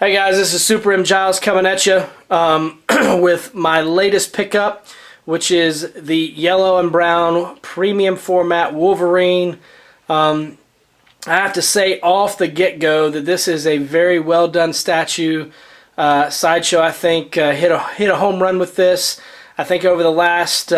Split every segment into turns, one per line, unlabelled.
Hey guys, this is Super M Giles coming at you with my latest pickup, which is the yellow and brown premium format Wolverine. I have to say off the get-go that this is a very well done statue. Sideshow, I think, hit a home run with this. I think over the last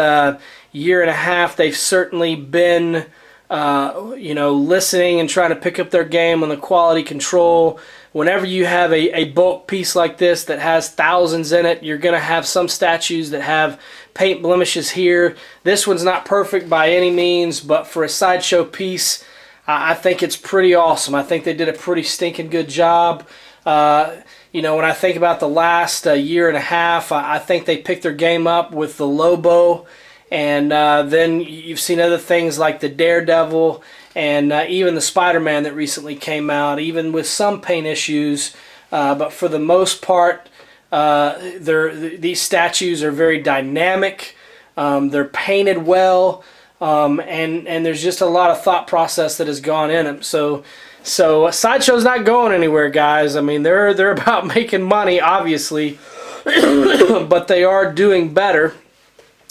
year and a half, they've certainly been listening and trying to pick up their game on the quality control. Whenever you have a bulk piece like this that has thousands in it, you're going to have some statues that have paint blemishes here. This one's not perfect by any means, but for a Sideshow piece, I think it's pretty awesome. I think they did a pretty stinking good job. When I think about the last year and a half, I think they picked their game up with the Lobo. And then you've seen other things like the Daredevil and even the Spider-Man that recently came out, even with some paint issues. But for the most part, these statues are very dynamic. They're painted well, and there's just a lot of thought process that has gone in them. So Sideshow's not going anywhere, guys. I mean, they're about making money, obviously, but they are doing better.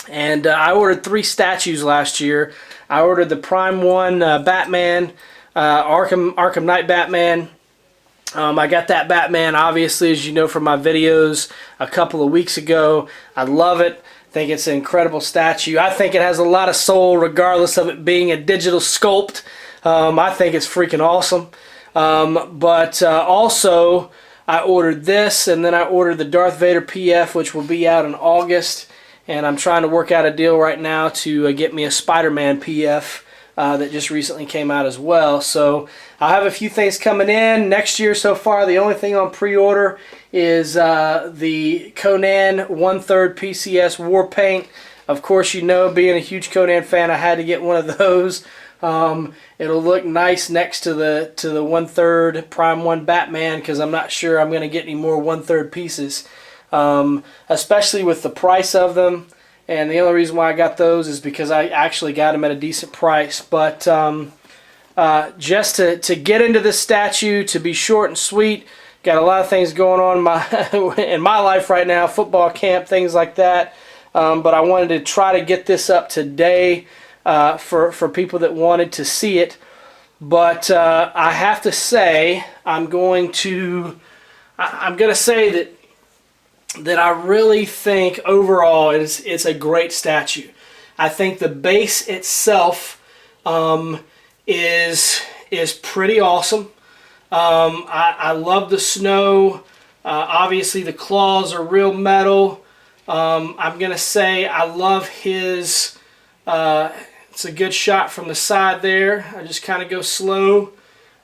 And I ordered 3 statues last year. I ordered the Prime 1 Batman, Arkham Knight Batman. I got that Batman, obviously, as you know from my videos a couple of weeks ago. I love it. I think it's an incredible statue. I think it has a lot of soul, regardless of it being a digital sculpt. I think it's freaking awesome. But also, I ordered this, and then I ordered the Darth Vader PF, which will be out in August. And I'm trying to work out a deal right now to get me a Spider-Man PF that just recently came out as well. So I'll have a few things coming in next year. So far, the only thing on pre-order is the Conan 1/3 PCS War Paint. Of course, being a huge Conan fan, I had to get one of those. It'll look nice next to the 1/3 Prime 1 Batman, because I'm not sure I'm going to get any more 1/3 pieces. Especially with the price of them, and the only reason why I got those is because I actually got them at a decent price. But just to get into this statue, to be short and sweet, got a lot of things going on in my life right now, football camp, things like that. But I wanted to try to get this up today for people that wanted to see it. But I have to say, I'm going to say that I really think overall it's a great statue. I think the base itself is pretty awesome. I love the snow. Obviously the claws are real metal. I'm gonna say I love his. It's a good shot from the side there. I just kind of go slow,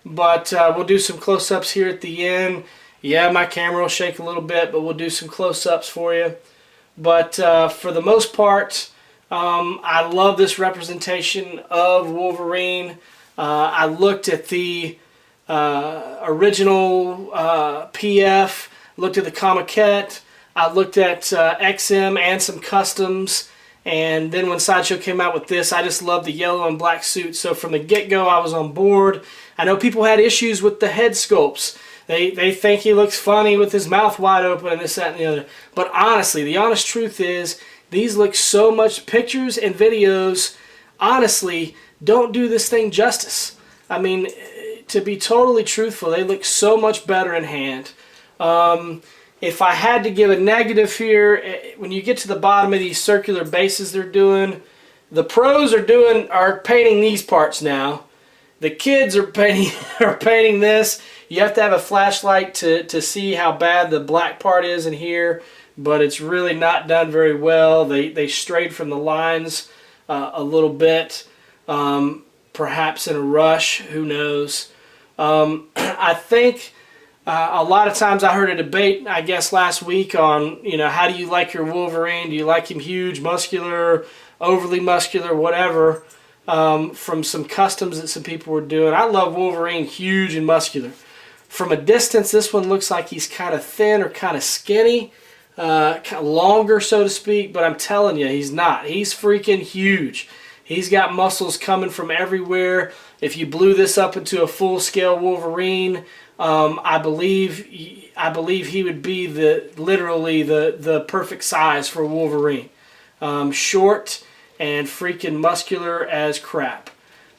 but we'll do some close-ups here at the end. Yeah, my camera will shake a little bit, but we'll do some close-ups for you. But for the most part, I love this representation of Wolverine. I looked at the original PF, looked at the Comiquette, I looked at XM and some customs, and then when Sideshow came out with this, I just loved the yellow and black suit. So from the get-go, I was on board. I know people had issues with the head sculpts. They think he looks funny with his mouth wide open and this, that, and the other. But honestly, the honest truth is, these look so much, pictures and videos, honestly, don't do this thing justice. I mean, to be totally truthful, they look so much better in hand. If I had to give a negative here, when you get to the bottom of these circular bases they're doing, the pros are painting these parts now. The kids are painting this. You have to have a flashlight to see how bad the black part is in here, but it's really not done very well. They strayed from the lines a little bit, perhaps in a rush, who knows. I think a lot of times I heard a debate, I guess last week, on how do you like your Wolverine? Do you like him huge, muscular, overly muscular, whatever, from some customs that some people were doing. I love Wolverine huge and muscular. From a distance, this one looks like he's kind of thin or kind of skinny, kind of longer, so to speak, but I'm telling you, he's not. He's freaking huge. He's got muscles coming from everywhere. If you blew this up into a full-scale Wolverine, I believe I believe he would be literally the perfect size for Wolverine. Short and freaking muscular as crap.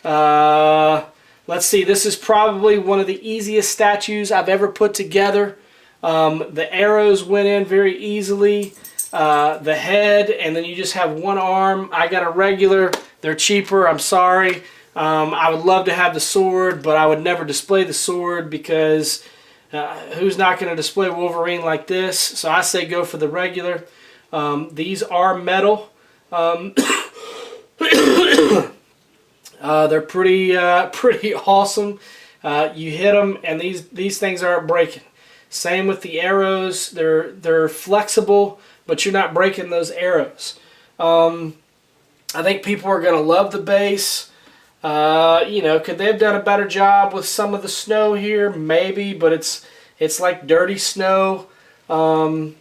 Let's see, this is probably one of the easiest statues I've ever put together. The arrows went in very easily. The head, and then you just have one arm. I got a regular. They're cheaper, I'm sorry. I would love to have the sword, but I would never display the sword because who's not going to display Wolverine like this? So I say go for the regular. These are metal. They're pretty awesome. You hit them, and these things aren't breaking. Same with the arrows. They're flexible, but you're not breaking those arrows. I think people are going to love the base. You know, could they have done a better job with some of the snow here? Maybe, but it's like dirty snow. And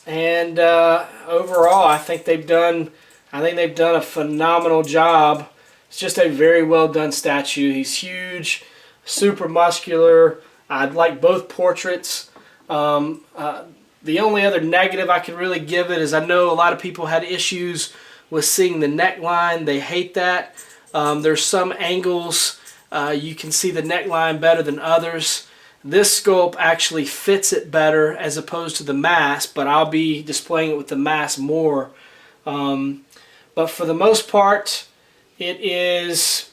overall, I think they've done a phenomenal job. It's just a very well done statue. He's huge, super muscular. I'd like both portraits. The only other negative I could really give it is I know a lot of people had issues with seeing the neckline. They hate that. There's some angles you can see the neckline better than others. This sculpt actually fits it better as opposed to the mask, but I'll be displaying it with the mask more. But for the most part, it's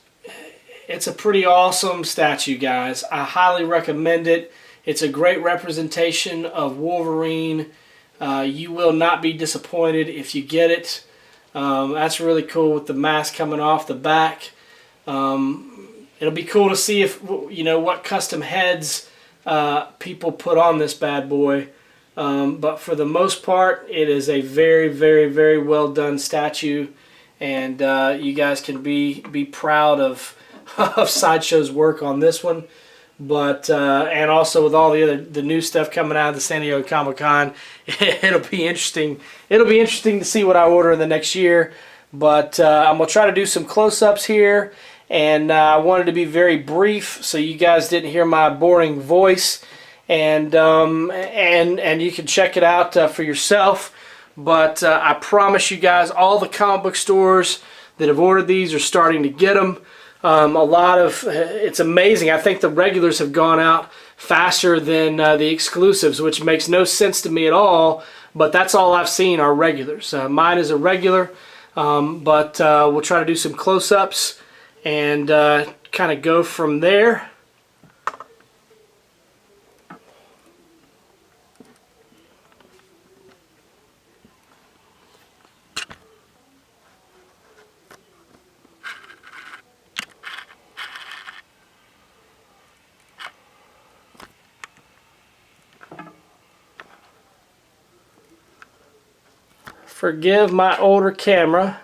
a pretty awesome statue, guys. I highly recommend it. It's a great representation of Wolverine. You will not be disappointed if you get it. That's really cool with the mask coming off the back. It'll be cool to see if what custom heads people put on this bad boy. But for the most part, it is a very, very, very well done statue, and you guys can be proud of Sideshow's work on this one. But and also with all the new stuff coming out of the San Diego Comic-Con, it'll be interesting. It'll be interesting to see what I order in the next year. But I'm gonna try to do some close-ups here, and I wanted to be very brief so you guys didn't hear my boring voice, and you can check it out for yourself. But I promise you guys, all the comic book stores that have ordered these are starting to get them. It's amazing. I think the regulars have gone out faster than the exclusives, which makes no sense to me at all, but that's all I've seen are regulars. Mine is a regular, but we'll try to do some close-ups and kind of go from there. Forgive my older camera.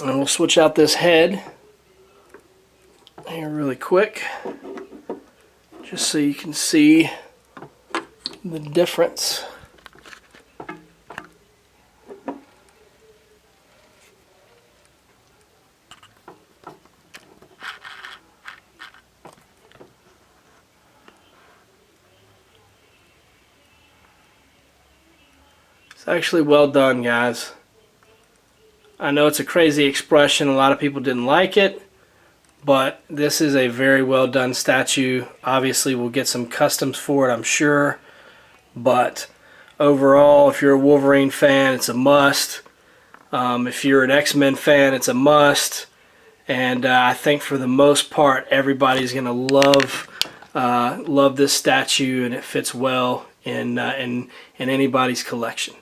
And we'll switch out this head here really quick, just so you can see the difference. It's actually well done, guys. I know it's a crazy expression, a lot of people didn't like it, but this is a very well done statue. Obviously we'll get some customs for it, I'm sure, but overall, if you're a Wolverine fan, it's a must. If you're an X-Men fan, it's a must. And I think for the most part, everybody's going to love this statue, and it fits well in anybody's collection.